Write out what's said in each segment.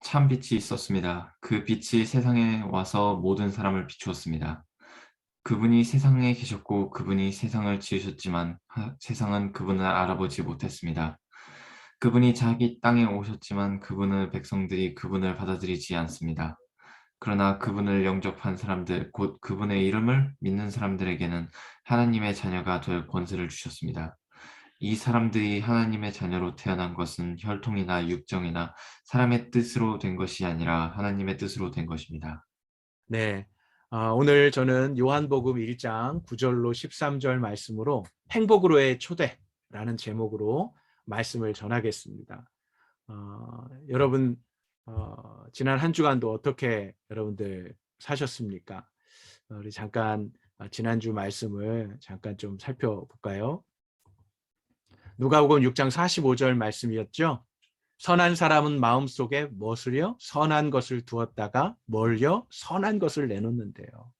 참 빛이 있었습니다. 그 빛이 세상에 와서 모든 사람을 비추었습니다. 그분이 세상에 계셨고 그분이 세상을 지으셨지만 세상은 그분을 알아보지 못했습니다. 그분이 자기 땅에 오셨지만 그분의 백성들이 그분을 받아들이지 않습니다. 그러나 그분을 영접한 사람들, 곧 그분의 이름을 믿는 사람들에게는 하나님의 자녀가 될 권세를 주셨습니다. 이 사람들이 하나님의 자녀로 태어난 것은 혈통이나 육정이나 사람의 뜻으로 된 것이 아니라 하나님의 뜻으로 된 것입니다. 네. 오늘 저는 요한복음 1장 9절로 13절 말씀으로 행복으로의 초대라는 제목으로 말씀을 전하겠습니다. 여러분, 지난 한 주간도 어떻게 여러분들 사셨습니까? 우리 잠깐 지난주 말씀을 잠깐 좀 살펴볼까요? 누가복음 6장 45절 말씀이었죠. 선한 사람은 마음속에 무엇을요? 선한 것을 두었다가 뭘요? 선한 것을 내놓는데요.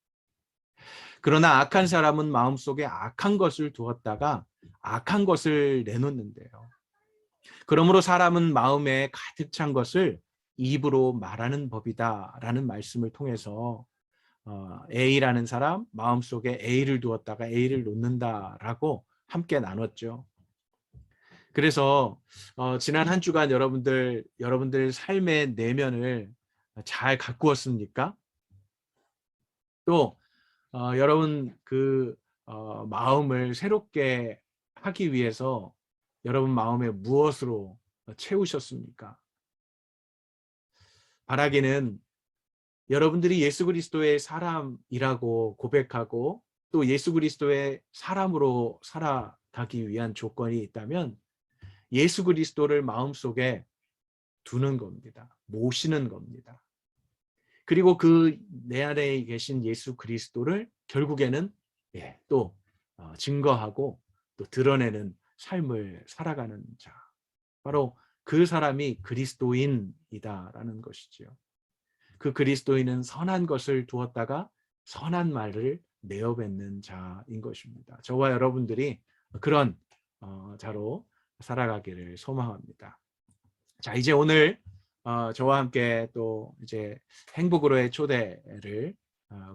그러나 악한 사람은 마음속에 악한 것을 두었다가 악한 것을 내놓는데요. 그러므로 사람은 마음에 가득 찬 것을 입으로 말하는 법이다라는 말씀을 통해서 A라는 사람 마음속에 A를 두었다가 A를 놓는다라고 함께 나눴죠. 그래서 지난 한 주간 여러분들 삶의 내면을 잘 가꾸었습니까? 또 여러분 마음을 새롭게 하기 위해서 여러분 마음에 무엇으로 채우셨습니까? 바라기는 여러분들이 예수 그리스도의 사람이라고 고백하고 또 예수 그리스도의 사람으로 살아가기 위한 조건이 있다면 예수 그리스도를 마음속에 두는 겁니다. 모시는 겁니다. 그리고 그 내 안에 계신 예수 그리스도를 결국에는 또 증거하고 또 드러내는 삶을 살아가는 자. 바로 그 사람이 그리스도인이다라는 것이지요. 그 그리스도인은 선한 것을 두었다가 선한 말을 내어뱉는 자인 것입니다. 저와 여러분들이 그런 자로 살아가기를 소망합니다. 자, 이제 오늘 저와 함께 또 이제 행복으로의 초대를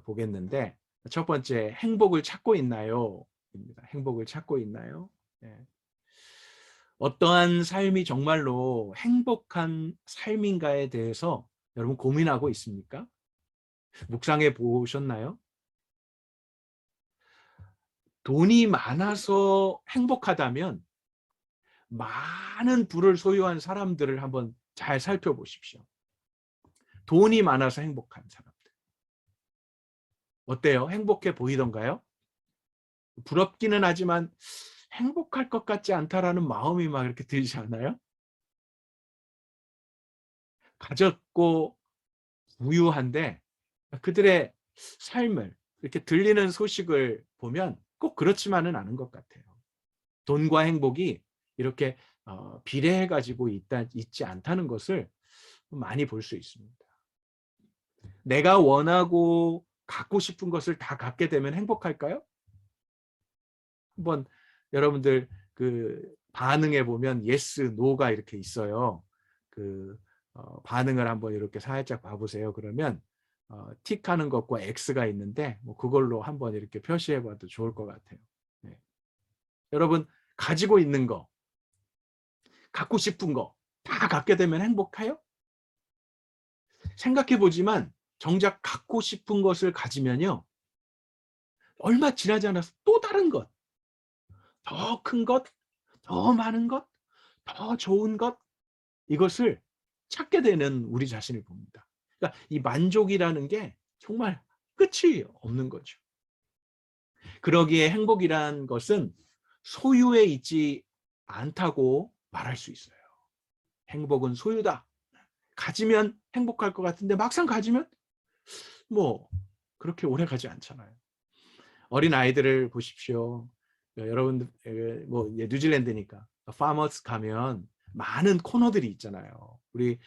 보겠는데 첫 번째 행복을 찾고 있나요? 입니다. 행복을 찾고 있나요? 네. 어떠한 삶이 정말로 행복한 삶인가에 대해서 여러분 고민하고 있습니까? 묵상해 보셨나요? 돈이 많아서 행복하다면 많은 부를 소유한 사람들을 한번 잘 살펴보십시오. 돈이 많아서 행복한 사람들. 어때요? 행복해 보이던가요? 부럽기는 하지만 행복할 것 같지 않다라는 마음이 막 이렇게 들지 않아요? 가졌고 부유한데 그들의 삶을 이렇게 들리는 소식을 보면 꼭 그렇지만은 않은 것 같아요. 돈과 행복이 이렇게 비례해가지고 있지 않다는 것을 많이 볼 수 있습니다. 내가 원하고 갖고 싶은 것을 다 갖게 되면 행복할까요? 한번 여러분들 그 반응해 보면 yes, no가 이렇게 있어요. 반응을 한번 이렇게 살짝 봐보세요. 그러면 틱하는 것과 X가 있는데 뭐 그걸로 한번 이렇게 표시해 봐도 좋을 것 같아요. 네. 여러분 가지고 있는 거, 갖고 싶은 거 다 갖게 되면 행복해요? 생각해 보지만 정작 갖고 싶은 것을 가지면요. 얼마 지나지 않아서 또 다른 것, 더 큰 것, 더 많은 것, 더 좋은 것 이것을 찾게 되는 우리 자신을 봅니다. 그러니까 이 만족이라는 게 정말 끝이 없는 거죠. 그러기에 행복이란 것은 소유에 있지 않다고 말할 수 있어요. 행복은 소유다. 가지면 행복할 것 같은데 막상 가지면 뭐 그렇게 오래 가지 않잖아요. 어린 아이들을 보십시오. 여러분들 뭐 뉴질랜드니까 파머스 가면 많은 코너들이 있잖아요. 우리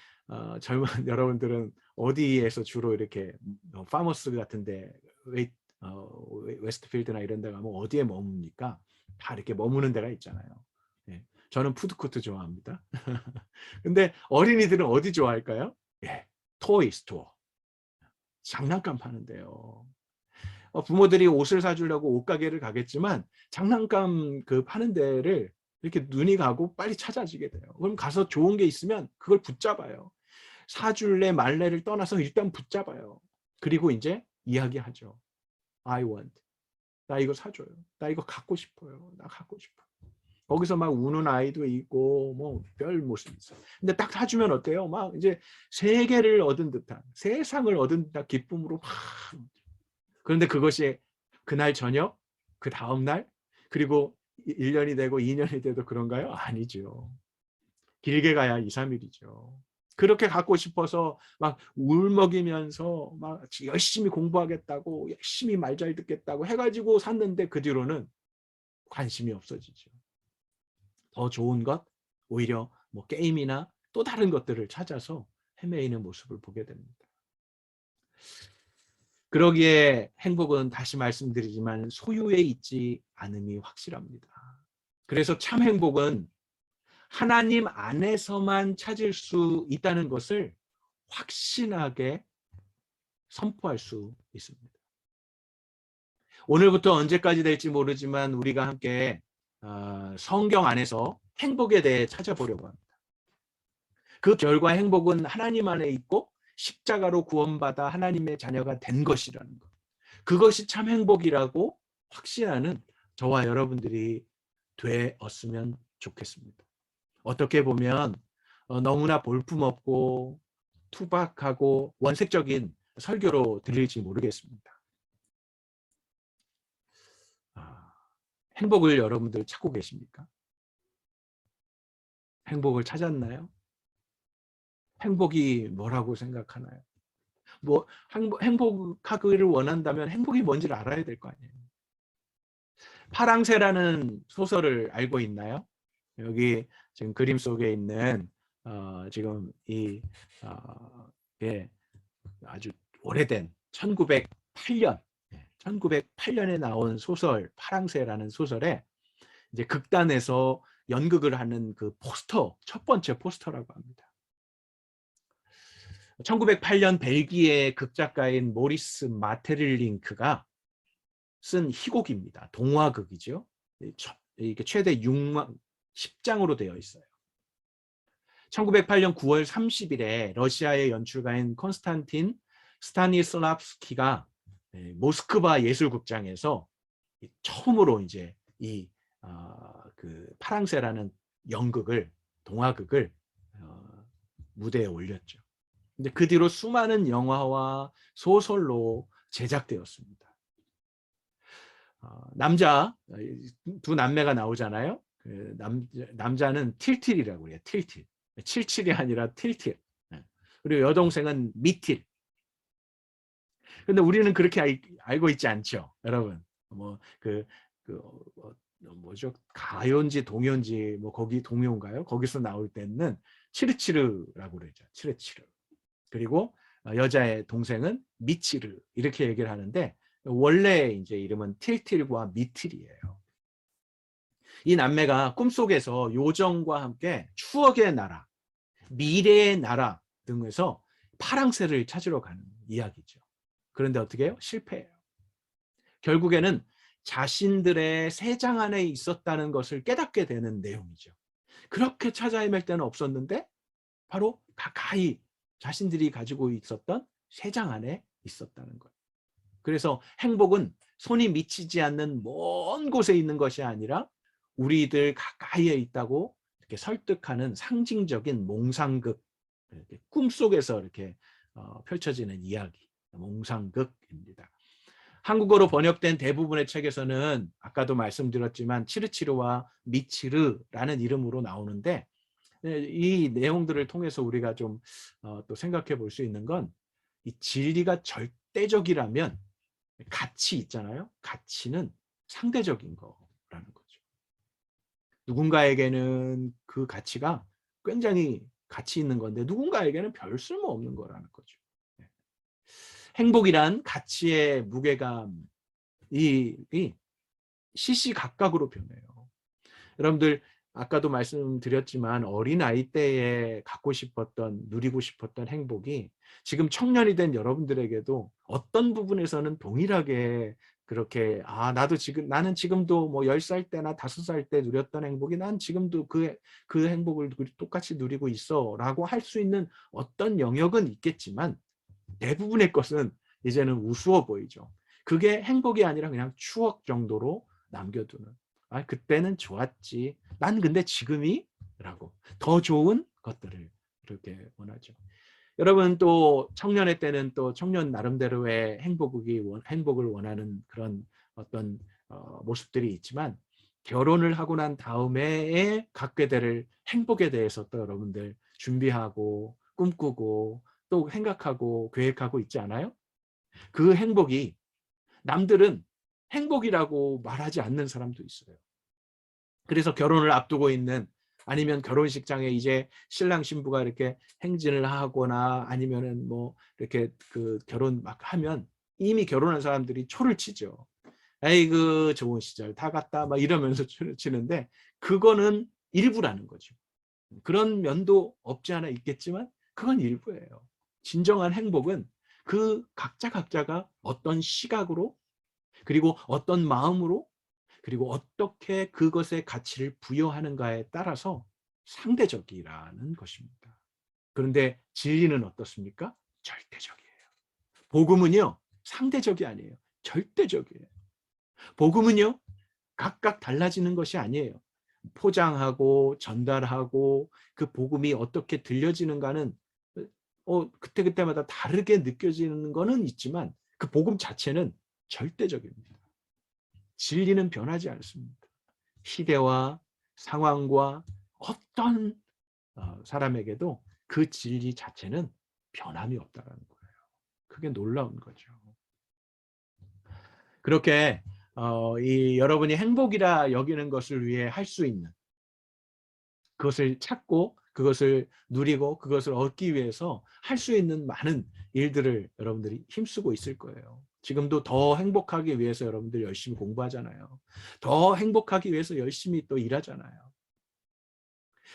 젊은 여러분들은 어디에서 주로 이렇게 파머스 같은데 웨스트필드나 이런 데 가면 어디에 머뭅니까? 다 이렇게 머무는 데가 있잖아요. 네. 저는 푸드코트 좋아합니다. 근데 어린이들은 어디 좋아할까요? 예, 토이 스토어. 장난감 파는데요. 부모들이 옷을 사주려고 옷가게를 가겠지만 장난감 그 파는 데를 이렇게 눈이 가고 빨리 찾아지게 돼요. 그럼 가서 좋은 게 있으면 그걸 붙잡아요. 사줄래 말래를 떠나서 일단 붙잡아요. 그리고 이제 이야기하죠. I want. 나 이거 사줘요. 나 이거 갖고 싶어요. 나 갖고 싶어. 거기서 막 우는 아이도 있고 뭐 별 모습이 있어요. 근데 딱 사주면 어때요? 막 이제 세계를 얻은 듯한, 세상을 얻은 듯한 기쁨으로 막. 그런데 그것이 그날 저녁, 그 다음 날, 그리고 1년이 되고 2년이 돼도 그런가요? 아니죠. 길게 가야 2, 3일이죠. 그렇게 갖고 싶어서 막 울먹이면서 막 열심히 공부하겠다고, 열심히 말 잘 듣겠다고 해가지고 샀는데 그 뒤로는 관심이 없어지죠. 더 좋은 것, 오히려 뭐 게임이나 또 다른 것들을 찾아서 헤매이는 모습을 보게 됩니다. 그러기에 행복은 다시 말씀드리지만 소유에 있지 않음이 확실합니다. 그래서 참 행복은 하나님 안에서만 찾을 수 있다는 것을 확신하게 선포할 수 있습니다. 오늘부터 언제까지 될지 모르지만 우리가 함께 성경 안에서 행복에 대해 찾아보려고 합니다. 그 결과 행복은 하나님 안에 있고 십자가로 구원받아 하나님의 자녀가 된 것이라는 것. 그것이 참 행복이라고 확신하는 저와 여러분들이 되었으면 좋겠습니다. 어떻게 보면 너무나 볼품없고 투박하고 원색적인 설교로 들릴지 모르겠습니다. 행복을 여러분들 찾고 계십니까? 행복을 찾았나요? 행복이 뭐라고 생각하나요? 뭐 행복하기를 원한다면 행복이 뭔지를 알아야 될 거 아니에요. 파랑새라는 소설을 알고 있나요? 여기 지금 그림 속에 있는 지금 이 예, 아주 오래된 1908년에 나온 소설 파랑새라는 소설에 이제 극단에서 연극을 하는 그 포스터, 첫 번째 포스터라고 합니다. 1908년 벨기에 극작가인 모리스 마테를링크가 쓴 희곡입니다. 동화극이죠. 이게 최대 6만 10장으로 되어 있어요. 1908년 9월 30일에 러시아의 연출가인 콘스탄틴 스타니슬랍스키가 모스크바 예술극장에서 처음으로 이제 그 파랑새라는 연극을, 동화극을 무대에 올렸죠. 근데 그 뒤로 수많은 영화와 소설로 제작되었습니다. 두 남매가 나오잖아요. 그 남자는 틸틸이라고 해요. 틸틸. 77이 아니라 틸틸. 그리고 여동생은 미틸. 근데 우리는 그렇게 알고 있지 않죠, 여러분. 뭐죠? 가요인지 동요인지 뭐 거기 동요인가요? 거기서 나올 때는 치르치르라고 그러죠. 치르치르. 그리고 여자의 동생은 미치르 이렇게 얘기를 하는데 원래 이제 이름은 틸틸과 미틸이에요. 이 남매가 꿈속에서 요정과 함께 추억의 나라, 미래의 나라 등에서 파랑새를 찾으러 가는 이야기죠. 그런데 어떻게 해요? 실패해요. 결국에는 자신들의 세장 안에 있었다는 것을 깨닫게 되는 내용이죠. 그렇게 찾아 헤맬 때는 없었는데 바로 가까이 자신들이 가지고 있었던 세장 안에 있었다는 거예요. 그래서 행복은 손이 미치지 않는 먼 곳에 있는 것이 아니라 우리들 가까이에 있다고 이렇게 설득하는 상징적인 몽상극, 꿈속에서 이렇게 펼쳐지는 이야기, 몽상극입니다. 한국어로 번역된 대부분의 책에서는 아까도 말씀드렸지만 치르치르와 미치르라는 이름으로 나오는데 이 내용들을 통해서 우리가 좀 또 생각해 볼 수 있는 건 이 진리가 절대적이라면 가치 있잖아요. 가치는 상대적인 거라는 거죠. 누군가에게는 그 가치가 굉장히 가치 있는 건데 누군가에게는 별 쓸모없는 거라는 거죠. 행복이란 가치의 무게감이 시시각각으로 변해요. 여러분들 아까도 말씀드렸지만 어린아이 때에 갖고 싶었던, 누리고 싶었던 행복이 지금 청년이 된 여러분들에게도 어떤 부분에서는 동일하게 그렇게 나는 지금도 뭐 10살 때나 5살 때 누렸던 행복이 난 지금도 그 행복을 똑같이 누리고 있어라고 할 수 있는 어떤 영역은 있겠지만 대부분의 것은 이제는 우스워 보이죠. 그게 행복이 아니라 그냥 추억 정도로 남겨두는. 그때는 좋았지. 난 근데 지금이 라고 더 좋은 것들을 이렇게 원하죠. 여러분 또 청년의 때는 또 청년 나름대로의 행복을 원하는 그런 어떤 모습들이 있지만 결혼을 하고 난 다음에 갖게 될 행복에 대해서 또 여러분들 준비하고 꿈꾸고 또 생각하고 계획하고 있지 않아요? 그 행복이 남들은 행복이라고 말하지 않는 사람도 있어요. 그래서 결혼을 앞두고 있는 아니면 결혼식장에 이제 신랑 신부가 이렇게 행진을 하거나 아니면은 뭐 이렇게 그 결혼 막 하면 이미 결혼한 사람들이 초를 치죠. 에이그 좋은 시절 다 갔다 막 이러면서 초를 치는데 그거는 일부라는 거죠. 그런 면도 없지 않아 있겠지만 그건 일부예요. 진정한 행복은 그 각자가 어떤 시각으로 그리고 어떤 마음으로 그리고 어떻게 그것에 가치를 부여하는가에 따라서 상대적이라는 것입니다. 그런데 진리는 어떻습니까? 절대적이에요. 복음은요, 상대적이 아니에요. 절대적이에요. 복음은요, 각각 달라지는 것이 아니에요. 포장하고 전달하고 그 복음이 어떻게 들려지는가는 그때그때마다 다르게 느껴지는 거는 있지만 그 복음 자체는 절대적입니다. 진리는 변하지 않습니다. 시대와 상황과 어떤 사람에게도 그 진리 자체는 변함이 없다는 거예요. 그게 놀라운 거죠. 그렇게 이 여러분이 행복이라 여기는 것을 위해 할 수 있는 그것을 찾고 그것을 누리고 그것을 얻기 위해서 할 수 있는 많은 일들을 여러분들이 힘쓰고 있을 거예요. 지금도 더 행복하기 위해서 여러분들 열심히 공부하잖아요. 더 행복하기 위해서 열심히 또 일하잖아요.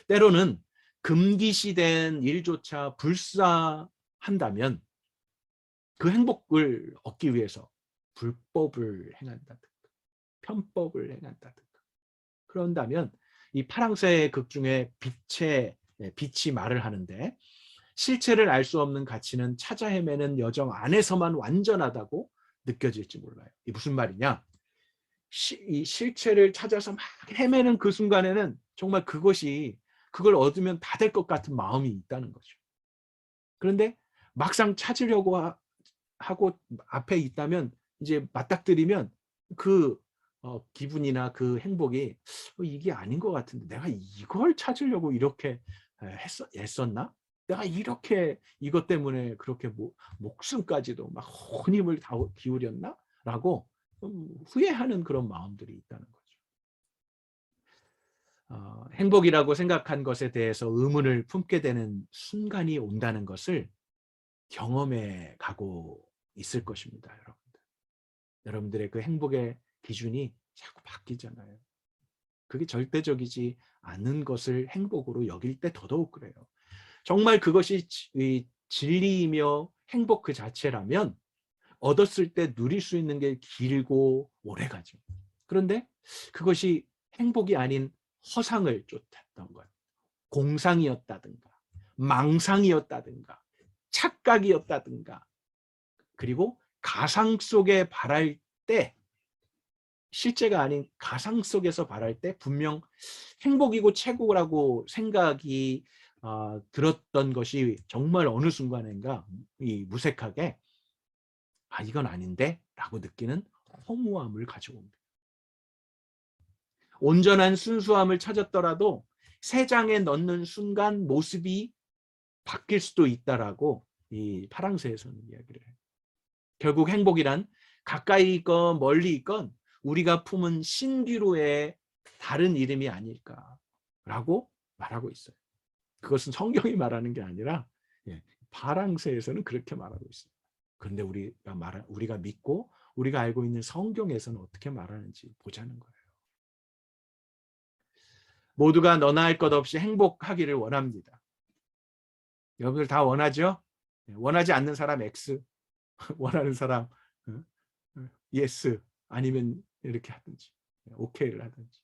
때로는 금기시된 일조차 불사한다면 그 행복을 얻기 위해서 불법을 행한다든가 편법을 행한다든가 그런다면 이 파랑새의 극 중에 빛이 말을 하는데 실체를 알 수 없는 가치는 찾아 헤매는 여정 안에서만 완전하다고 느껴질지 몰라요. 이 무슨 말이냐? 이 실체를 찾아서 막 헤매는 그 순간에는 정말 그걸 얻으면 다 될 것 같은 마음이 있다는 거죠. 그런데 막상 찾으려고 하고 앞에 있다면 이제 맞닥뜨리면 그 기분이나 그 행복이 이게 아닌 것 같은데 내가 이걸 찾으려고 이렇게 애썼나? 내가 이렇게 이것 때문에 그렇게 목숨까지도 막 온 힘을 다 기울였나? 라고 후회하는 그런 마음들이 있다는 거죠. 행복이라고 생각한 것에 대해서 의문을 품게 되는 순간이 온다는 것을 경험해 가고 있을 것입니다. 여러분들. 여러분들의 그 행복의 기준이 자꾸 바뀌잖아요. 그게 절대적이지 않은 것을 행복으로 여길 때 더더욱 그래요. 정말 그것이 진리이며 행복 그 자체라면 얻었을 때 누릴 수 있는 게 길고 오래가죠. 그런데 그것이 행복이 아닌 허상을 쫓았던 것, 공상이었다든가 망상이었다든가 착각이었다든가 그리고 가상 속에 바랄 때 실제가 아닌 가상 속에서 바랄 때 분명 행복이고 최고라고 생각이 들었던 것이 정말 어느 순간인가 이 무색하게 이건 아닌데 라고 느끼는 허무함을 가져옵니다. 온전한 순수함을 찾았더라도 새 장에 넣는 순간 모습이 바뀔 수도 있다라고 이 파랑새에서는 이야기를 해요. 결국 행복이란 가까이 있건 멀리 있건 우리가 품은 신기루의 다른 이름이 아닐까라고 말하고 있어요. 그것은 성경이 말하는 게 아니라 파랑새에서는 그렇게 말하고 있습니다. 그런데 우리가 믿고 우리가 알고 있는 성경에서는 어떻게 말하는지 보자는 거예요. 모두가 너나 할 것 없이 행복하기를 원합니다. 여러분들 다 원하죠? 원하지 않는 사람 X, 원하는 사람 yes, 아니면 이렇게 하든지 오케이를 하든지.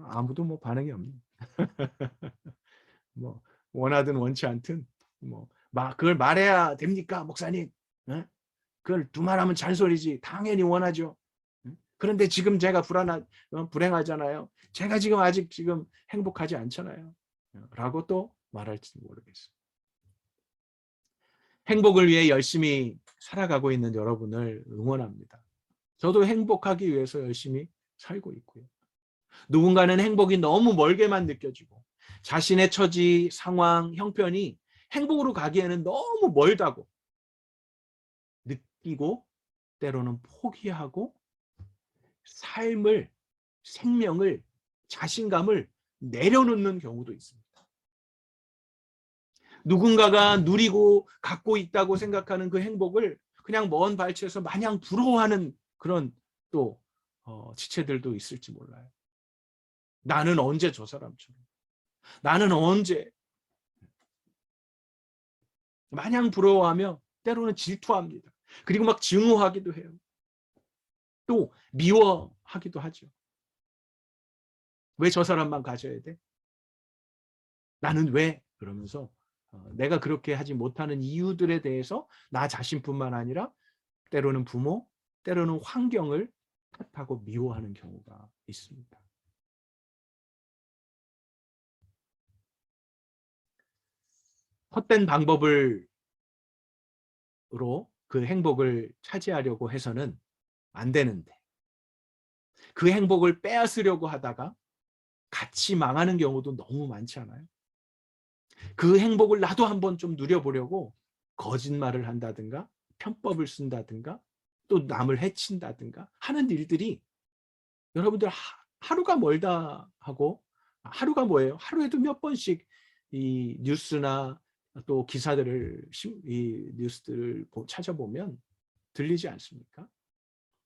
아무도 뭐 반응이 없네. 뭐 원하든 원치 않든 뭐 그걸 말해야 됩니까, 목사님? 그걸 두말하면 잔소리지. 당연히 원하죠. 그런데 지금 제가 불행하잖아요. 제가 지금 아직 지금 행복하지 않잖아요. 라고 또 말할지 모르겠어요. 행복을 위해 열심히 살아가고 있는 여러분을 응원합니다. 저도 행복하기 위해서 열심히 살고 있고요. 누군가는 행복이 너무 멀게만 느껴지고 자신의 처지, 상황, 형편이 행복으로 가기에는 너무 멀다고 느끼고 때로는 포기하고 삶을, 생명을, 자신감을 내려놓는 경우도 있습니다. 누군가가 누리고 갖고 있다고 생각하는 그 행복을 그냥 먼 발치에서 마냥 부러워하는 그런 또 지체들도 있을지 몰라요. 나는 언제 저 사람처럼, 나는 언제, 마냥 부러워하며 때로는 질투합니다. 그리고 막 증오하기도 해요. 또 미워하기도 하죠. 왜 저 사람만 가져야 돼? 나는 왜? 그러면서 내가 그렇게 하지 못하는 이유들에 대해서 나 자신뿐만 아니라 때로는 부모, 때로는 환경을 탓하고 미워하는 경우가 있습니다. 헛된 방법으로 그 행복을 차지하려고 해서는 안 되는데 그 행복을 빼앗으려고 하다가 같이 망하는 경우도 너무 많지 않아요? 그 행복을 나도 한번 좀 누려보려고 거짓말을 한다든가 편법을 쓴다든가 또 남을 해친다든가 하는 일들이 여러분들 하루가 멀다 하고 하루가 뭐예요? 하루에도 몇 번씩 이 뉴스나 또 기사들을 이 뉴스들을 찾아보면 들리지 않습니까?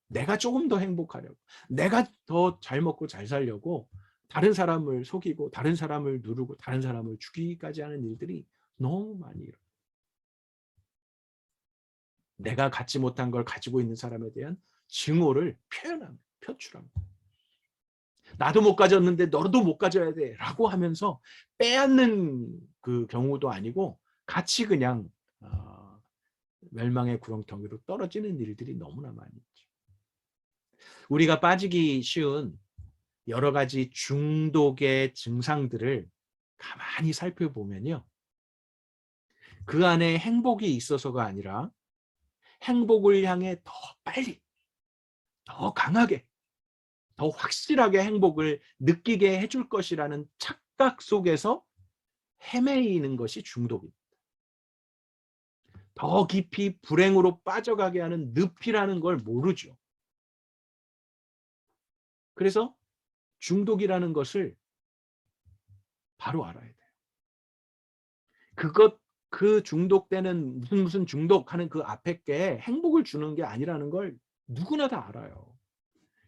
내가 조금 더 행복하려고, 내가 더 잘 먹고 잘 살려고 다른 사람을 속이고 다른 사람을 누르고 다른 사람을 죽이기까지 하는 일들이 너무 많이 일어나요. 내가 갖지 못한 걸 가지고 있는 사람에 대한 증오를 표현합니다. 표출합니다. 나도 못 가졌는데 너도 못 가져야 돼 라고 하면서 빼앗는 그 경우도 아니고 같이 그냥 멸망의 구렁텅이로 떨어지는 일들이 너무나 많이 있죠. 우리가 빠지기 쉬운 여러 가지 중독의 증상들을 가만히 살펴보면요. 그 안에 행복이 있어서가 아니라 행복을 향해 더 빨리, 더 강하게, 더 확실하게 행복을 느끼게 해줄 것이라는 착각 속에서 헤매이는 것이 중독입니다. 더 깊이 불행으로 빠져가게 하는 늪이라는 걸 모르죠. 그래서 중독이라는 것을 바로 알아야 돼요. 그 중독되는 무슨 중독하는 그 앞에 게 행복을 주는 게 아니라는 걸 누구나 다 알아요.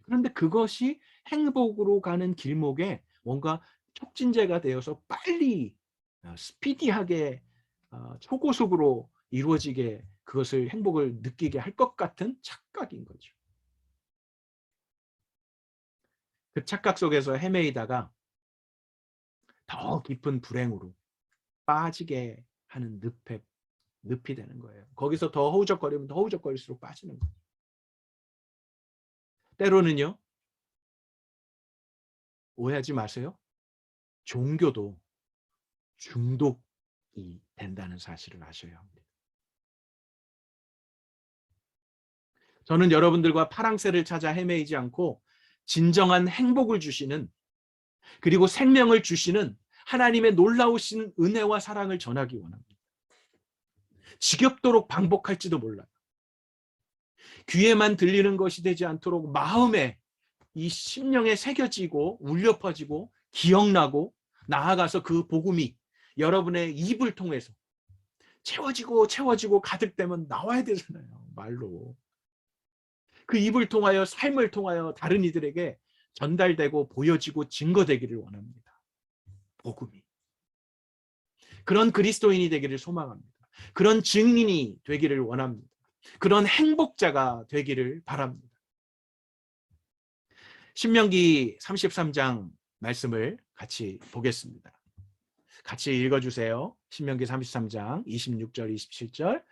그런데 그것이 행복으로 가는 길목에 뭔가 촉진제가 되어서 빨리 스피디하게 초고속으로 이루어지게 그것을 행복을 느끼게 할 것 같은 착각인 거죠. 그 착각 속에서 헤매이다가 더 깊은 불행으로 빠지게 하는 늪이 되는 거예요. 거기서 더 허우적거리면 더 허우적거릴수록 빠지는 거예요. 때로는요. 오해하지 마세요. 종교도 중독이 된다는 사실을 아셔야 합니다. 저는 여러분들과 파랑새를 찾아 헤매이지 않고 진정한 행복을 주시는 그리고 생명을 주시는 하나님의 놀라우신 은혜와 사랑을 전하기 원합니다. 지겹도록 반복할지도 몰라요. 귀에만 들리는 것이 되지 않도록 마음에 이 심령에 새겨지고 울려 퍼지고 기억나고 나아가서 그 복음이 여러분의 입을 통해서 채워지고 가득되면 나와야 되잖아요. 말로. 그 입을 통하여 삶을 통하여 다른 이들에게 전달되고 보여지고 증거되기를 원합니다. 복음이. 그런 그리스도인이 되기를 소망합니다. 그런 증인이 되기를 원합니다. 그런 행복자가 되기를 바랍니다. 신명기 33장 말씀을 같이 보겠습니다. 같이 읽어주세요. 신명기 33장 26절 27절.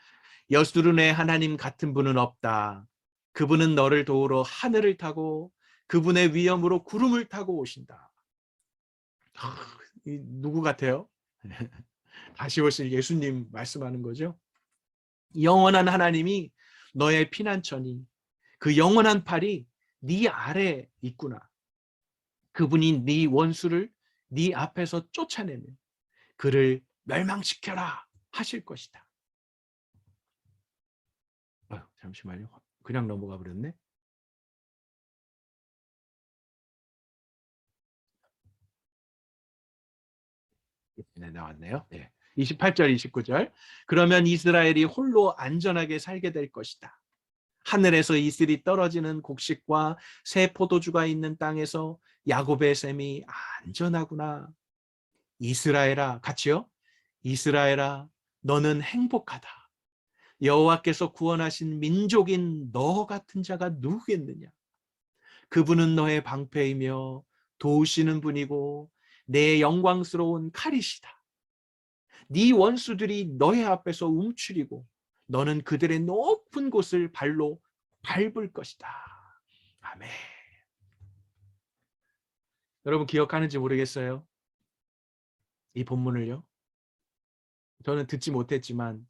여수르네 하나님 같은 분은 없다. 그분은 너를 도우러 하늘을 타고 그분의 위엄으로 구름을 타고 오신다. 누구 같아요? 다시 오실 예수님 말씀하는 거죠. 영원한 하나님이 너의 피난처니 그 영원한 팔이 네 아래 있구나. 그분이 네 원수를 네 앞에서 쫓아내며 그를 멸망시켜라 하실 것이다. 잠시만요. 그냥 넘어가 버렸네. 네, 나왔네요. 네. 28절, 29절. 그러면 이스라엘이 홀로 안전하게 살게 될 것이다. 하늘에서 이슬이 떨어지는 곡식과 새 포도주가 있는 땅에서 야곱의 샘이 안전하구나. 이스라엘아, 같이요. 이스라엘아, 너는 행복하다. 여호와께서 구원하신 민족인 너 같은 자가 누구겠느냐? 그분은 너의 방패이며 도우시는 분이고 내 영광스러운 칼이시다. 네 원수들이 너의 앞에서 움츠리고 너는 그들의 높은 곳을 발로 밟을 것이다. 아멘. 여러분 기억하는지 모르겠어요. 이 본문을요. 저는 듣지 못했지만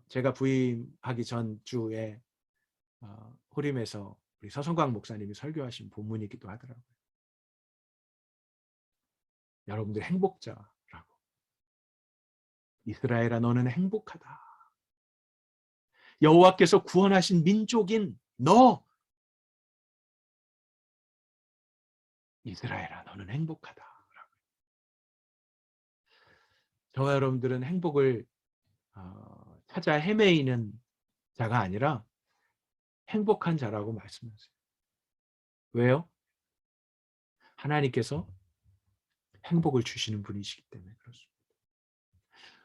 제가 부임하기 전 주에 호림에서 우리 서성광 목사님이 설교하신 본문이기도 하더라고요. 여러분들 행복자라고. 이스라엘아 너는 행복하다. 여호와께서 구원하신 민족인 너 이스라엘아 너는 행복하다. 저와 여러분들은 행복을 찾아 헤매이는 자가 아니라 행복한 자라고 말씀하세요. 왜요? 하나님께서 행복을 주시는 분이시기 때문에 그렇습니다.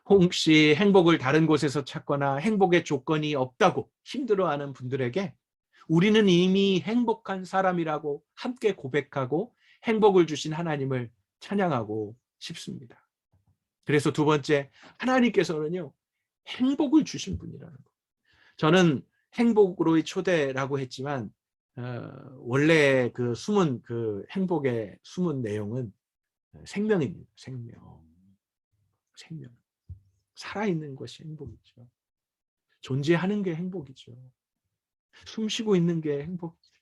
혹시 행복을 다른 곳에서 찾거나 행복의 조건이 없다고 힘들어하는 분들에게 우리는 이미 행복한 사람이라고 함께 고백하고 행복을 주신 하나님을 찬양하고 싶습니다. 그래서 두 번째, 하나님께서는요, 행복을 주신 분이라는 거. 저는 행복으로의 초대라고 했지만 원래 그 숨은 그 행복의 숨은 내용은 생명입니다. 생명. 살아있는 것이 행복이죠. 존재하는 게 행복이죠. 숨 쉬고 있는 게 행복이죠.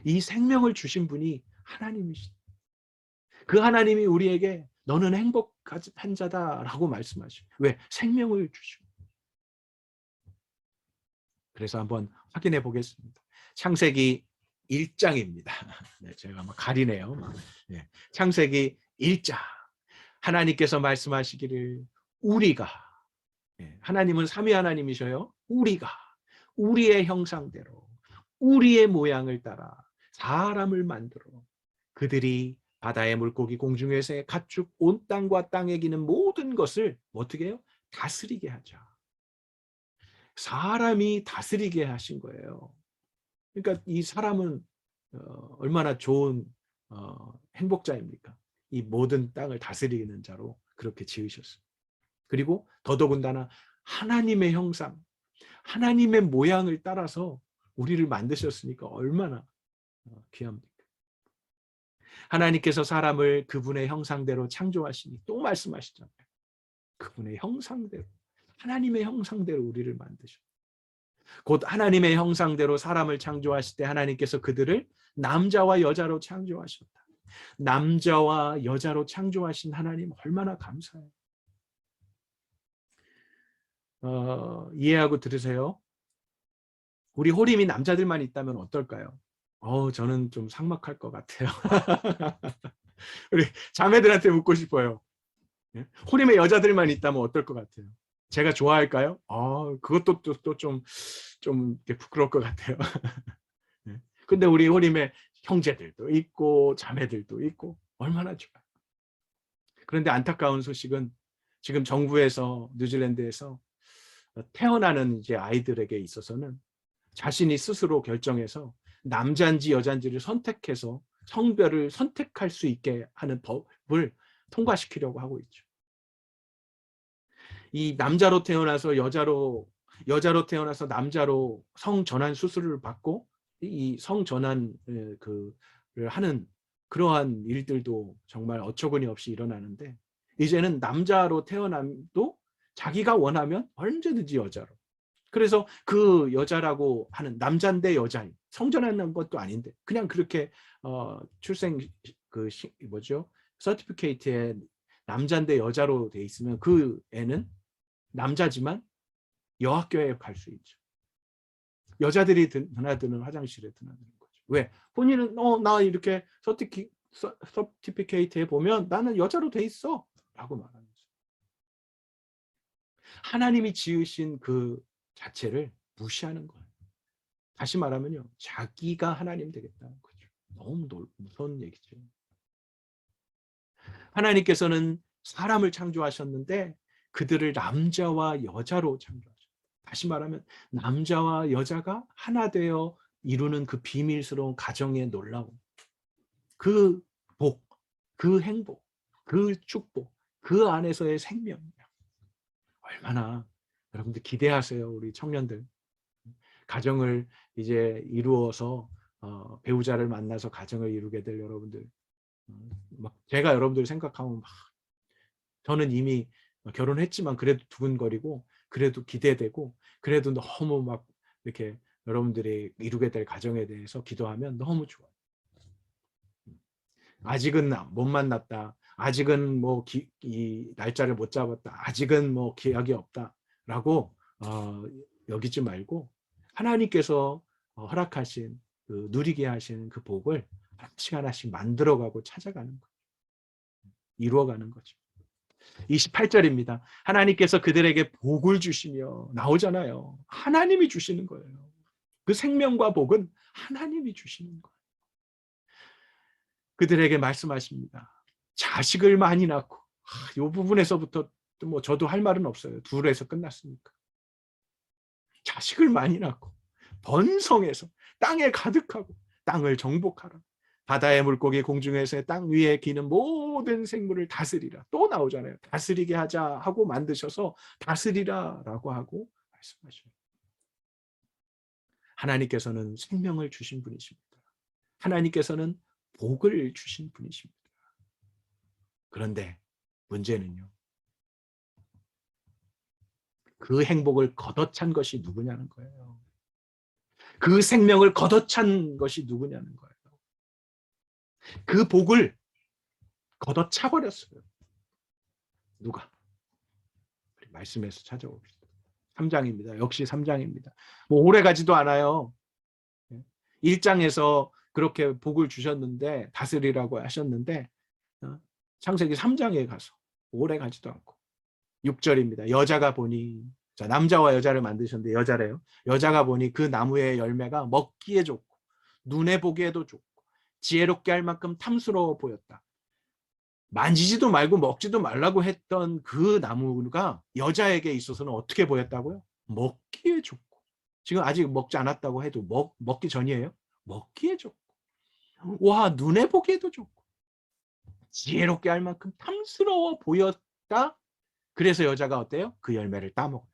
이 생명을 주신 분이 하나님이시죠. 그 하나님이 우리에게 너는 행복한 자다라고 말씀하시죠. 왜? 생명을 주시고. 그래서 한번 확인해 보겠습니다. 창세기 1장입니다. 네, 제가 막 가리네요. 네, 창세기 1장. 하나님께서 말씀하시기를 우리가 하나님은 삼위 하나님이셔요. 우리가 우리의 형상대로 우리의 모양을 따라 사람을 만들어 그들이 바다의 물고기 공중의 새 가축 온 땅과 땅에 기는 모든 것을 어떻게 해요? 다스리게 하자. 사람이 다스리게 하신 거예요. 그러니까 이 사람은 얼마나 좋은 행복자입니까? 이 모든 땅을 다스리는 자로 그렇게 지으셨어요. 그리고 더더군다나 하나님의 형상, 하나님의 모양을 따라서 우리를 만드셨으니까 얼마나 귀합니까? 하나님께서 사람을 그분의 형상대로 창조하시니 또 말씀하시잖아요. 그분의 형상대로, 하나님의 형상대로 우리를 만드셨다. 곧 하나님의 형상대로 사람을 창조하실 때 하나님께서 그들을 남자와 여자로 창조하셨다. 남자와 여자로 창조하신 하나님 얼마나 감사해요. 이해하고 들으세요. 우리 호림이 남자들만 있다면 어떨까요? 저는 좀 삭막할 것 같아요. 우리 자매들한테 묻고 싶어요. 호림에 여자들만 있다면 어떨 것 같아요? 제가 좋아할까요? 그것도 또 좀 부끄러울 것 같아요. 근데 우리 호림에 형제들도 있고 자매들도 있고 얼마나 좋아요. 그런데 안타까운 소식은 지금 정부에서 뉴질랜드에서 태어나는 이제 아이들에게 있어서는 자신이 스스로 결정해서 남자인지 여자인지를 선택해서 성별을 선택할 수 있게 하는 법을 통과시키려고 하고 있죠. 이 남자로 태어나서 여자로 태어나서 남자로 성전환 수술을 받고 이 성전환 그를 하는 그러한 일들도 정말 어처구니 없이 일어나는데, 이제는 남자로 태어남도 자기가 원하면 언제든지 여자로. 그래서 그 여자라고 하는 남자인데 여자인 성전환한 것도 아닌데 그냥 그렇게 출생 뭐죠? 서티피케이트에 남자인데 여자로 돼 있으면 그 애는 남자지만 여학교에 갈 수 있죠. 여자들이 드나드는 화장실에 드나드는 거죠. 왜? 본인은 나 이렇게 서티피케이트에 보면 나는 여자로 돼 있어 라고 말하는 거죠. 하나님이 지으신 그 자체를 무시하는 거예요. 다시 말하면요, 자기가 하나님 되겠다는 거죠. 너무 무서운 얘기죠. 하나님께서는 사람을 창조하셨는데 그들을 남자와 여자로 창조하셨어요. 다시 말하면 남자와 여자가 하나 되어 이루는 그 비밀스러운 가정의 놀라움, 그 복, 그 행복, 그 축복, 그 안에서의 생명, 얼마나 여러분들 기대하세요. 우리 청년들 가정을 이제 이루어서 배우자를 만나서 가정을 이루게 될 여러분들, 막 제가 여러분들 생각하면 막 저는 이미 결혼했지만 그래도 두근거리고 그래도 기대되고 그래도 너무 막 이렇게 여러분들이 이루게 될 가정에 대해서 기도하면 너무 좋아요. 아직은 못 만났다. 아직은 뭐 이 날짜를 못 잡았다. 아직은 뭐 기약이 없다라고 여기지 말고 하나님께서 허락하신 누리게 하신 그 복을 하나씩 하나씩 만들어가고 찾아가는 거예요. 이루어가는 거죠. 28절입니다. 하나님께서 그들에게 복을 주시며 나오잖아요. 하나님이 주시는 거예요. 그 생명과 복은 하나님이 주시는 거예요. 그들에게 말씀하십니다. 자식을 많이 낳고, 이 부분에서부터 뭐 저도 할 말은 없어요. 둘에서 끝났으니까. 자식을 많이 낳고 번성해서 땅에 가득하고 땅을 정복하라. 바다의 물고기, 공중에서의 땅 위에 기는 모든 생물을 다스리라. 또 나오잖아요. 다스리게 하자 하고 만드셔서 다스리라라고 하고 말씀하셔요. 하나님께서는 생명을 주신 분이십니다. 하나님께서는 복을 주신 분이십니다. 그런데 문제는요, 그 행복을 걷어찬 것이 누구냐는 거예요. 그 생명을 걷어찬 것이 누구냐는 거예요. 그 복을 걷어차 버렸어요. 누가? 말씀에서 찾아봅시다. 3장입니다. 역시 3장입니다. 뭐 오래 가지도 않아요. 1장에서 그렇게 복을 주셨는데 다스리라고 하셨는데 창세기 3장에 가서 오래 가지도 않고 6절입니다. 여자가 보니, 자, 남자와 여자를 만드셨는데 여자래요. 여자가 보니 그 나무의 열매가 먹기에 좋고 눈에 보기에도 좋고 지혜롭게 할 만큼 탐스러워 보였다. 만지지도 말고 먹지도 말라고 했던 그 나무가 여자에게 있어서는 어떻게 보였다고요? 먹기에 좋고. 지금 아직 먹지 않았다고 해도 먹기 전이에요. 먹기에 좋고. 와, 눈에 보기에도 좋고. 지혜롭게 할 만큼 탐스러워 보였다. 그래서 여자가 어때요? 그 열매를 따먹어요.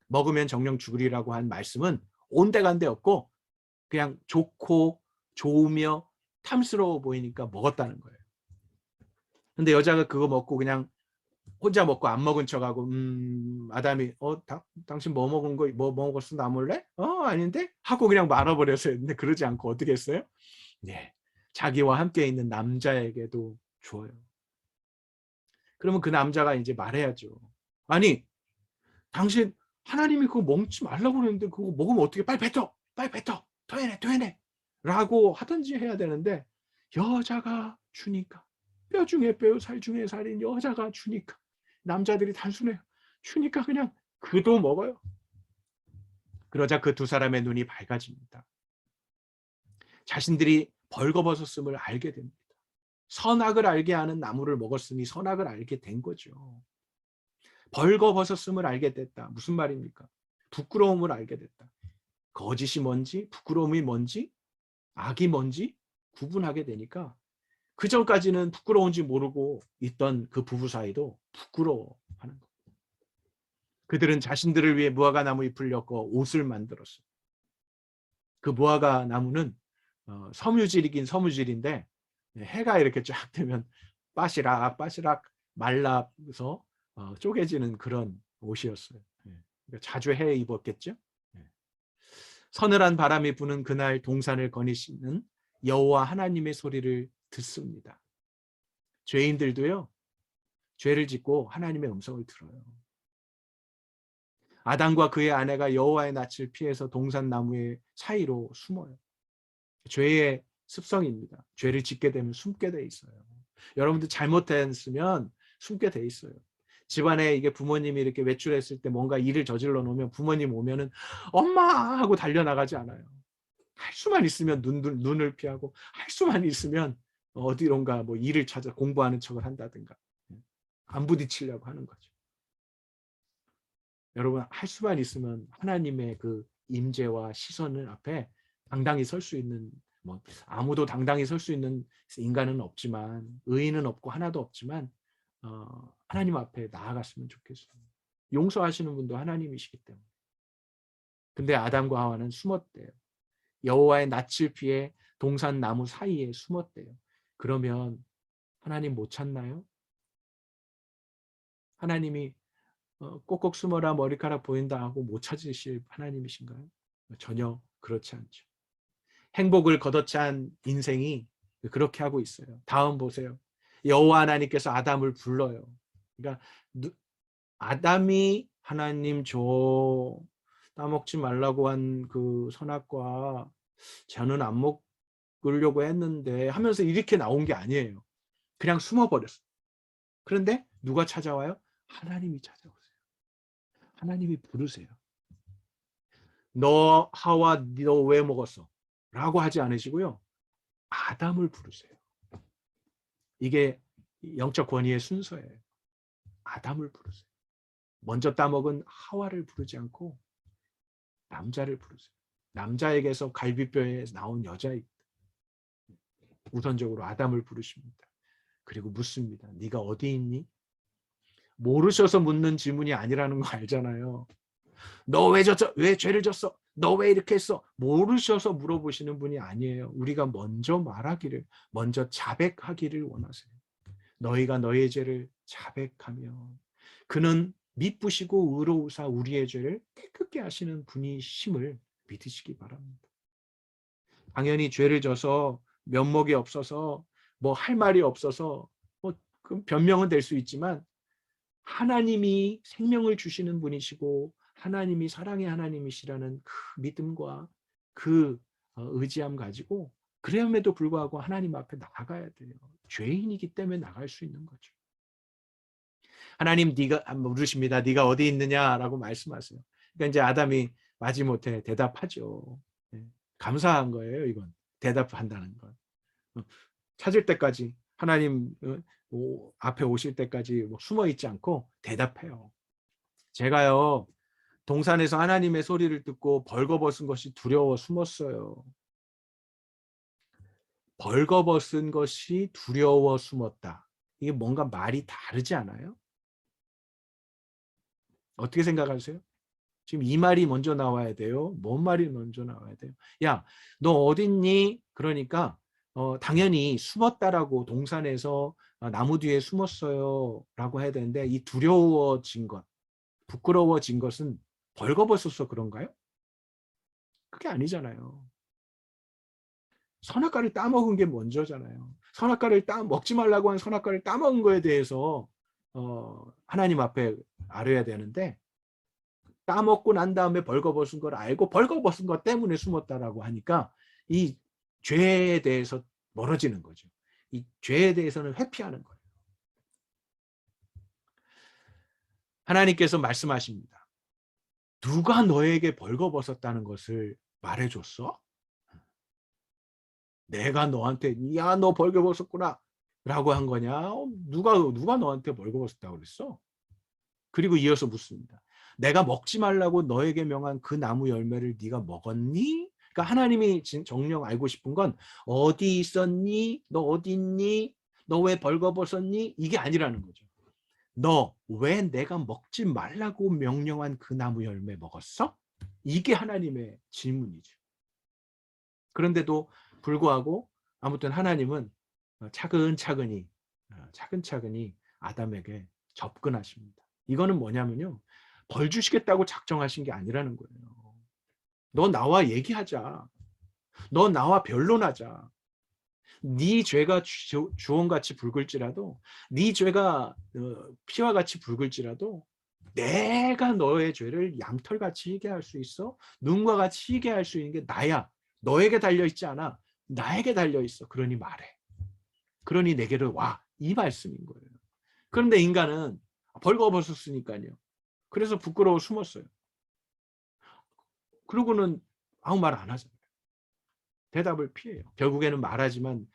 먹으면 정령 죽으리라고 한 말씀은 온데간데 없고 그냥 좋고 좋으며 탐스러워 보이니까 먹었다는 거예요. 근데 여자가 그거 먹고 그냥 혼자 먹고 안 먹은 척하고 아담이 당신 뭐 먹은 거 뭐 먹었어 나 몰래? 아닌데? 하고 그냥 말아버렸어요. 근데 그러지 않고 어떻게 했어요? 네, 자기와 함께 있는 남자에게도 줘요. 그러면 그 남자가 이제 말해야죠. 아니, 당신 하나님이 그거 먹지 말라고 그랬는데 그거 먹으면 어떻게? 빨리 뱉어! 빨리 뱉어! 더 해내! 라고 하든지 해야 되는데 여자가 주니까, 뼈 중에 뼈, 살 중에 살인 여자가 주니까, 남자들이 단순해요. 주니까 그냥 그도 먹어요. 그러자 그 두 사람의 눈이 밝아집니다. 자신들이 벌거벗었음을 알게 됩니다. 선악을 알게 하는 나무를 먹었으니 선악을 알게 된 거죠. 벌거벗었음을 알게 됐다. 무슨 말입니까? 부끄러움을 알게 됐다. 거짓이 뭔지, 부끄러움이 뭔지, 악이 뭔지 구분하게 되니까 그 전까지는 부끄러운지 모르고 있던 그 부부 사이도 부끄러워하는 거예요. 그들은 자신들을 위해 무화과 나무 잎을 엮어 옷을 만들었어요. 그 무화과 나무는 섬유질이긴 섬유질인데 해가 이렇게 쫙 되면 빠시락 빠시락 말라서 쪼개지는 그런 옷이었어요. 그러니까 자주 해 입었겠죠. 서늘한 바람이 부는 그날 동산을 거니시는 여호와 하나님의 소리를 듣습니다. 죄인들도요, 죄를 짓고 하나님의 음성을 들어요. 아담과 그의 아내가 여호와의 낯을 피해서 동산 나무의 사이로 숨어요. 죄의 습성입니다. 죄를 짓게 되면 숨게 돼 있어요. 여러분들 잘못했으면 숨게 돼 있어요. 집안에 이게 부모님이 이렇게 외출했을 때 뭔가 일을 저질러 놓으면 부모님 오면은 엄마 하고 달려나가지 않아요. 할 수만 있으면 눈을 피하고 할 수만 있으면 어디론가 뭐 일을 찾아 공부하는 척을 한다든가 안 부딪히려고 하는 거죠. 여러분 할 수만 있으면 하나님의 그 임재와 시선을 앞에 당당히 설 수 있는 뭐 아무도 당당히 설 수 있는 인간은 없지만 의인은 없고 하나도 없지만 하나님 앞에 나아갔으면 좋겠어요. 용서하시는 분도 하나님이시기 때문에. 근데 아담과 하와는 숨었대요. 여호와의 낯을 피해 동산 나무 사이에 숨었대요. 그러면 하나님 못 찾나요? 하나님이 꼭꼭 숨어라 머리카락 보인다 하고 못 찾으실 하나님이신가요? 전혀 그렇지 않죠. 행복을 걷어찬 인생이 그렇게 하고 있어요. 다음 보세요. 여호와 하나님께서 아담을 불러요. 그러니까 아담이 하나님 저 따먹지 말라고 한 그 선악과 저는 안 먹으려고 했는데 하면서 이렇게 나온 게 아니에요. 그냥 숨어버렸어요. 그런데 누가 찾아와요? 하나님이 찾아오세요. 하나님이 부르세요. 너 하와 너 왜 먹었어? 라고 하지 않으시고요. 아담을 부르세요. 이게 영적 권위의 순서예요. 아담을 부르세요. 먼저 따먹은 하와를 부르지 않고 남자를 부르세요. 남자에게서 갈비뼈에 나온 여자입니다. 우선적으로 아담을 부르십니다. 그리고 묻습니다. 네가 어디 있니? 모르셔서 묻는 질문이 아니라는 거 알잖아요. 너 왜 졌어? 왜 죄를 졌어? 너 왜 이렇게 했어? 모르셔서 물어보시는 분이 아니에요. 우리가 먼저 말하기를, 먼저 자백하기를 원하세요. 너희가 너희의 죄를 자백하며 그는 미쁘시고 의로우사 우리의 죄를 깨끗게 하시는 분이심을 믿으시기 바랍니다. 당연히 죄를 져서 면목이 없어서 뭐 할 말이 없어서 뭐 변명은 될 수 있지만 하나님이 생명을 주시는 분이시고 하나님이 사랑의 하나님이시라는 그 믿음과 그 의지함 가지고 그럼에도 불구하고 하나님 앞에 나가야 돼요. 죄인이기 때문에 나갈 수 있는 거죠. 하나님 네가 물으십니다. 네가 어디 있느냐라고 말씀하세요. 그러니까 이제 아담이 마지못해 대답하죠. 감사한 거예요. 이건 대답한다는 건. 찾을 때까지 하나님 앞에 오실 때까지 숨어 있지 않고 대답해요. 제가요 동산에서 하나님의 소리를 듣고 벌거벗은 것이 두려워 숨었어요. 벌거벗은 것이 두려워 숨었다. 이게 뭔가 말이 다르지 않아요? 어떻게 생각하세요? 지금 이 말이 먼저 나와야 돼요? 뭔 말이 먼저 나와야 돼요? 야, 너 어딨니? 그러니까 당연히 숨었다라고 동산에서 나무 뒤에 숨었어요 라고 해야 되는데 이 두려워진 것, 부끄러워진 것은 벌거벗어서 그런가요? 그게 아니잖아요. 선악과를 따먹은 게 먼저잖아요. 선악과를 먹지 말라고 한 선악과를 따먹은 거에 대해서 하나님 앞에 알아야 되는데 따먹고 난 다음에 벌거벗은 걸 알고 벌거벗은 것 때문에 숨었다라고 하니까 이 죄에 대해서 멀어지는 거죠. 이 죄에 대해서는 회피하는 거예요. 하나님께서 말씀하십니다. 누가 너에게 벌거벗었다는 것을 말해줬어? 내가 너한테 야, 너 벌거벗었구나 라고 한 거냐? 누가 너한테 벌거벗었다고 그랬어? 그리고 이어서 묻습니다. 내가 먹지 말라고 너에게 명한 그 나무 열매를 네가 먹었니? 그러니까 하나님이 정녕 알고 싶은 건 어디 있었니? 너 어디 있니? 너 왜 벌거벗었니? 이게 아니라는 거죠. 너 왜 내가 먹지 말라고 명령한 그 나무 열매 먹었어? 이게 하나님의 질문이죠. 그런데도 불구하고 아무튼 하나님은 차근차근히 아담에게 접근하십니다. 이거는 뭐냐면요. 벌 주시겠다고 작정하신 게 아니라는 거예요. 너 나와 얘기하자. 너 나와 변론하자. 네 죄가 주홍같이 붉을지라도 네 죄가 피와 같이 붉을지라도 내가 너의 죄를 양털같이 희게 할 수 있어. 눈과 같이 희게 할 수 있는 게 나야. 너에게 달려있지 않아. 나에게 달려있어. 그러니 말해. 그러니 내게로 와. 이 말씀인 거예요. 그런데 인간은 벌거벗었으니까요. 그래서 부끄러워 숨었어요. 그러고는 아무 말 안 하잖아요. 대답을 피해요. 결국에는 말하지만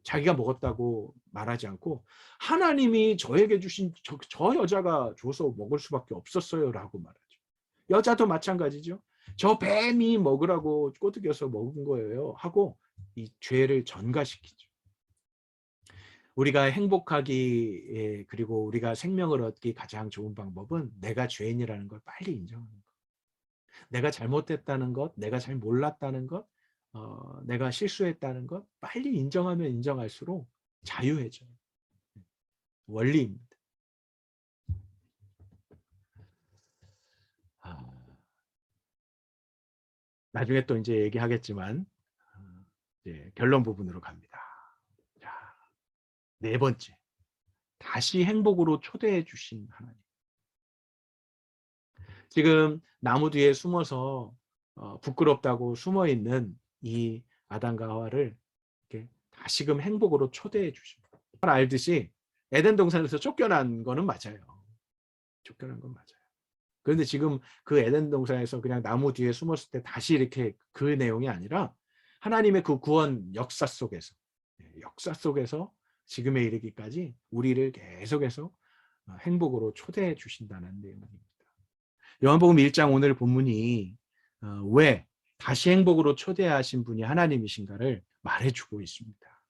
자기가 먹었다고 말하지 않고 하나님이 저에게 주신 저 여자가 줘서 먹을 수밖에 없었어요 라고 말하죠. 여자도 마찬가지죠. 저 뱀이 먹으라고 꼬드겨서 먹은 거예요 하고 이 죄를 전가시키죠. 우리가 행복하기 그리고 우리가 생명을 얻기 가장 좋은 방법은 내가 죄인이라는 걸 빨리 인정하는 것. 내가 잘못했다는 것, 내가 잘 몰랐다는 것, 내가 실수했다는 것 빨리 인정하면 인정할수록 자유해져요. 원리입니다. 나중에 또 이제 얘기하겠지만 이제 결론 부분으로 갑니다. 자, 네 번째, 다시 행복으로 초대해 주신 하나님. 지금 나무 뒤에 숨어서 부끄럽다고 숨어 있는 이 아담과 하와를 이렇게 다시금 행복으로 초대해 주십니다. 알듯이 에덴 동산에서 쫓겨난 거는 맞아요. 쫓겨난 건 맞아요. 그런데 지금 그 에덴 동산에서 그냥 나무 뒤에 숨었을 때 다시 이렇게 그 내용이 아니라 하나님의 그 구원 역사 속에서 지금에 이르기까지 우리를 계속해서 행복으로 초대해 주신다는 내용입니다. 요한복음 1장 오늘 본문이 왜 다시 행복으로 초대하신 분이 하나님이신가를 말해주고 있습니다.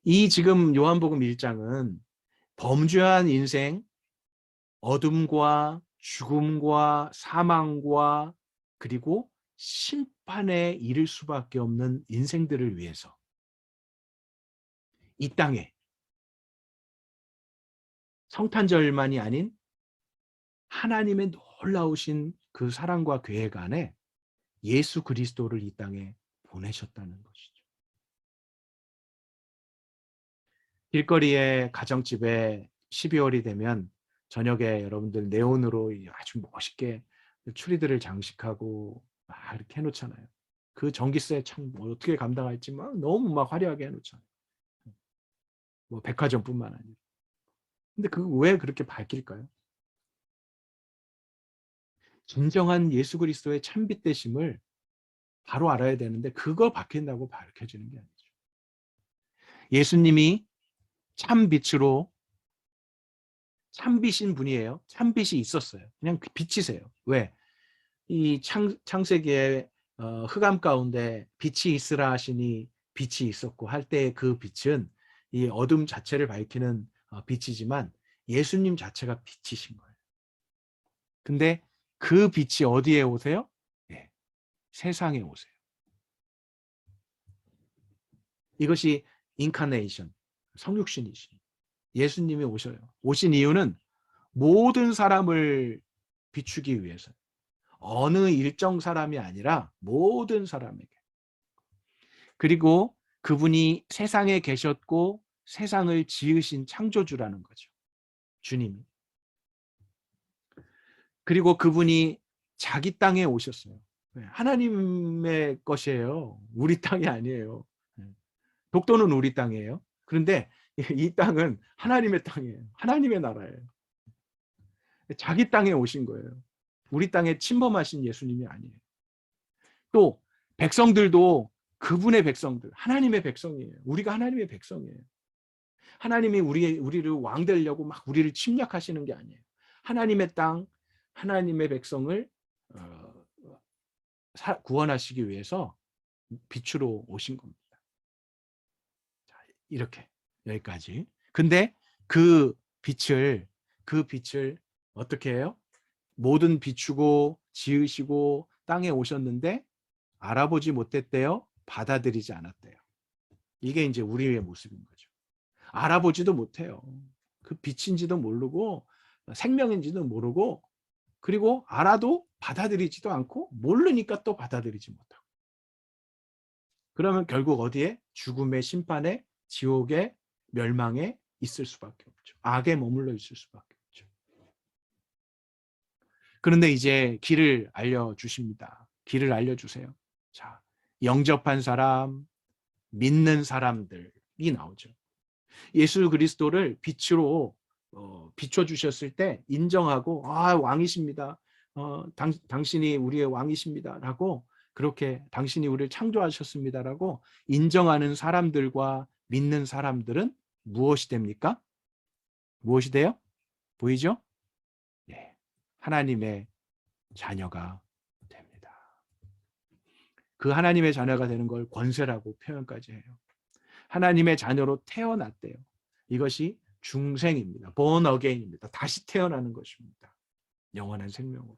이 지금 요한복음 1장은 범죄한 인생, 어둠과 죽음과 사망과 그리고 심판에 이를 수밖에 없는 인생들을 위해서 이 땅에 성탄절만이 아닌 하나님의 놀라우신 그 사랑과 계획 안에 예수 그리스도를 이 땅에 보내셨다는 것이죠. 길거리에 가정집에 12월이 되면 저녁에 여러분들 네온으로 아주 멋있게 추리들을 장식하고 막 이렇게 해놓잖아요. 그 전기세 참 어떻게 감당할지 막 너무 막 화려하게 해놓잖아요. 뭐 백화점뿐만 아니라. 근데 그 왜 그렇게 밝힐까요? 진정한 예수 그리스도의 참빛 되심을 바로 알아야 되는데 그걸 밝힌다고 밝혀지는 게 아니죠. 예수님이 참빛으로 참빛인 분이에요. 참빛이 있었어요. 그냥 빛이세요. 왜? 이 창세기에 흑암 가운데 빛이 있으라 하시니 빛이 있었고 할 때 그 빛은 이 어둠 자체를 밝히는 빛이지만 예수님 자체가 빛이신 거예요. 근데 그 빛이 어디에 오세요? 네, 세상에 오세요. 이것이 인카네이션, 성육신이신 예수님이 오셔요. 오신 이유는 모든 사람을 비추기 위해서 어느 일정 사람이 아니라 모든 사람에게. 그리고 그분이 세상에 계셨고 세상을 지으신 창조주라는 거죠. 주님이. 그리고 그분이 자기 땅에 오셨어요. 하나님의 것이에요. 우리 땅이 아니에요. 독도는 우리 땅이에요. 그런데 이 땅은 하나님의 땅이에요. 하나님의 나라예요. 자기 땅에 오신 거예요. 우리 땅에 침범하신 예수님이 아니에요. 또 백성들도 그분의 백성들, 하나님의 백성이에요. 우리가 하나님의 백성이에요. 하나님이 우리를 왕 되려고 막 우리를 침략하시는 게 아니에요. 하나님의 땅, 하나님의 백성을 구원하시기 위해서 빛으로 오신 겁니다. 자, 이렇게 여기까지. 근데 그 빛을 어떻게 해요? 모든 비추고 지으시고 땅에 오셨는데 알아보지 못했대요. 받아들이지 않았대요. 이게 이제 우리의 모습인 거죠. 알아보지도 못해요. 그 빛인지도 모르고 생명인지도 모르고, 그리고 알아도 받아들이지도 않고, 모르니까 또 받아들이지 못하고. 그러면 결국 어디에? 죽음의 심판에, 지옥의 멸망에 있을 수밖에 없죠. 악에 머물러 있을 수밖에 없죠. 그런데 이제 길을 알려주십니다. 길을 알려주세요. 자, 영접한 사람, 믿는 사람들이 나오죠. 예수 그리스도를 빛으로 비춰주셨을 때 인정하고, 아, 왕이십니다. 당신이 우리의 왕이십니다라고, 그렇게 당신이 우리를 창조하셨습니다라고 인정하는 사람들과 믿는 사람들은 무엇이 됩니까? 무엇이 돼요? 보이죠? 네, 하나님의 자녀가 됩니다. 그 하나님의 자녀가 되는 걸 권세라고 표현까지 해요. 하나님의 자녀로 태어났대요. 이것이 중생입니다. born again입니다. 다시 태어나는 것입니다. 영원한 생명으로.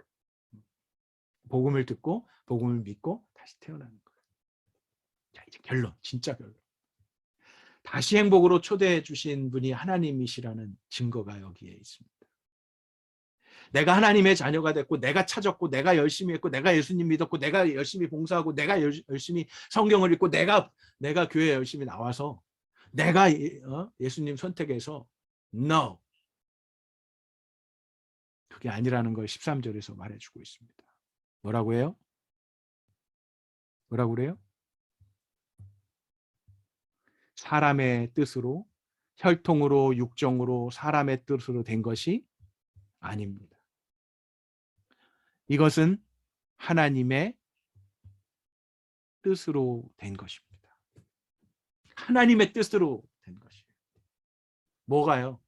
복음을 듣고 복음을 믿고 다시 태어나는 거예요. 자, 이제 결론, 진짜 결론. 다시 행복으로 초대해 주신 분이 하나님이시라는 증거가 여기에 있습니다. 내가 하나님의 자녀가 됐고, 내가 찾았고, 내가 열심히 했고, 내가 예수님 믿었고, 내가 열심히 봉사하고, 내가 열심히 성경을 읽고, 내가 교회에 열심히 나와서 내가 예수님 선택해서 no, 그게 아니라는 걸 13절에서 말해주고 있습니다. 뭐라고 해요? 뭐라고 그래요? 사람의 뜻으로, 혈통으로, 육정으로, 사람의 뜻으로 된 것이 아닙니다. 이것은 하나님의 뜻으로 된 것입니다. 하나님의 뜻으로 된 것이에요. 뭐가요?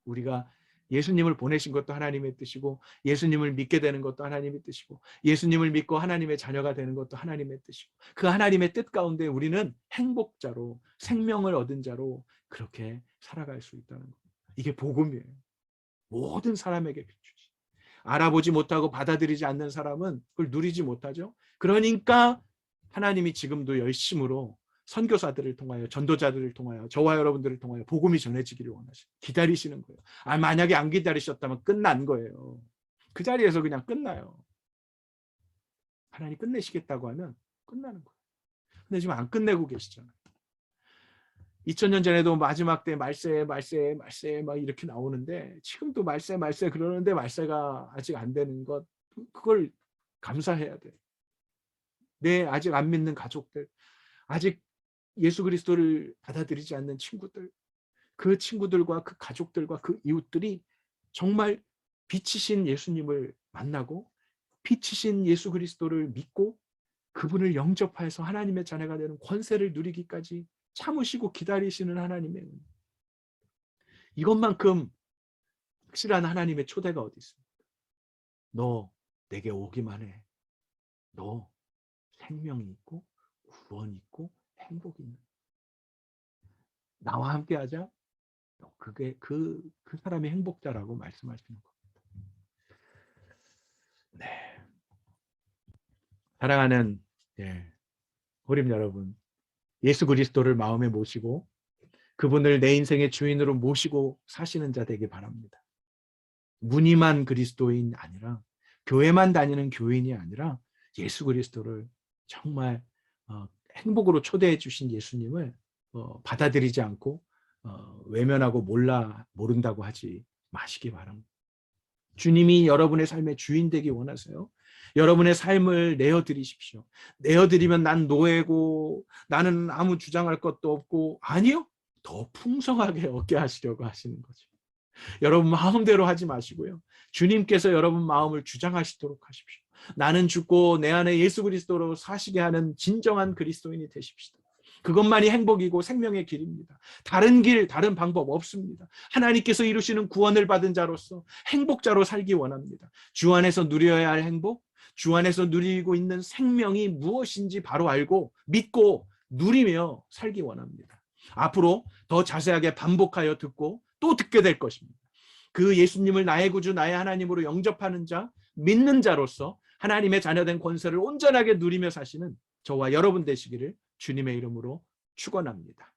우리가 예수님을 보내신 것도 하나님의 뜻이고, 예수님을 믿게 되는 것도 하나님의 뜻이고, 예수님을 믿고 하나님의 자녀가 되는 것도 하나님의 뜻이고, 그 하나님의 뜻 가운데 우리는 행복자로, 생명을 얻은 자로 그렇게 살아갈 수 있다는 겁니다. 이게 복음이에요. 모든 사람에게 비추시. 알아보지 못하고 받아들이지 않는 사람은 그걸 누리지 못하죠. 그러니까 하나님이 지금도 열심으로 선교사들을 통하여, 전도자들을 통하여, 저와 여러분들을 통하여 복음이 전해지기를 원하시고 기다리시는 거예요. 만약에 안 기다리셨다면 끝난 거예요. 그 자리에서 그냥 끝나요. 하나님 끝내시겠다고 하면 끝나는 거예요. 근데 지금 안 끝내고 계시잖아요. 2000년 전에도 마지막 때 말세 막 이렇게 나오는데, 지금도 말세 그러는데 말세가 아직 안 되는 것, 그걸 감사해야 돼. 내 아직 안 믿는 가족들, 아직 예수 그리스도를 받아들이지 않는 친구들, 그 친구들과 그 가족들과 그 이웃들이 정말 빛이신 예수님을 만나고 빛이신 예수 그리스도를 믿고 그분을 영접해서 하나님의 자녀가 되는 권세를 누리기까지 참으시고 기다리시는 하나님의 은혜. 이것만큼 확실한 하나님의 초대가 어디 있습니까? 너 내게 오기만 해. 너 생명이 있고 구원이 있고 행복이 있는, 나와 함께 하자. 그게 그 사람이 행복자라고 말씀하시는 겁니다. 네. 사랑하는 호림 여러분, 예수 그리스도를 마음에 모시고 그분을 내 인생의 주인으로 모시고 사시는 자 되길 바랍니다. 무늬만 그리스도인 아니라, 교회만 다니는 교인이 아니라 예수 그리스도를 정말 행복으로 초대해 주신 예수님을 받아들이지 않고 외면하고 모른다고 하지 마시기 바랍니다. 주님이 여러분의 삶의 주인 되기 원하세요? 여러분의 삶을 내어드리십시오. 내어드리면 난 노예고 나는 아무 주장할 것도 없고, 아니요, 더 풍성하게 얻게 하시려고 하시는 거죠. 여러분 마음대로 하지 마시고요. 주님께서 여러분 마음을 주장하시도록 하십시오. 나는 죽고 내 안에 예수 그리스도로 사시게 하는 진정한 그리스도인이 되십시다. 그것만이 행복이고 생명의 길입니다. 다른 길, 다른 방법 없습니다. 하나님께서 이루시는 구원을 받은 자로서 행복자로 살기 원합니다. 주 안에서 누려야 할 행복, 주 안에서 누리고 있는 생명이 무엇인지 바로 알고 믿고 누리며 살기 원합니다. 앞으로 더 자세하게 반복하여 듣고 또 듣게 될 것입니다. 그 예수님을 나의 구주, 나의 하나님으로 영접하는 자, 믿는 자로서 하나님의 자녀된 권세를 온전하게 누리며 사시는 저와 여러분 되시기를 주님의 이름으로 축원합니다.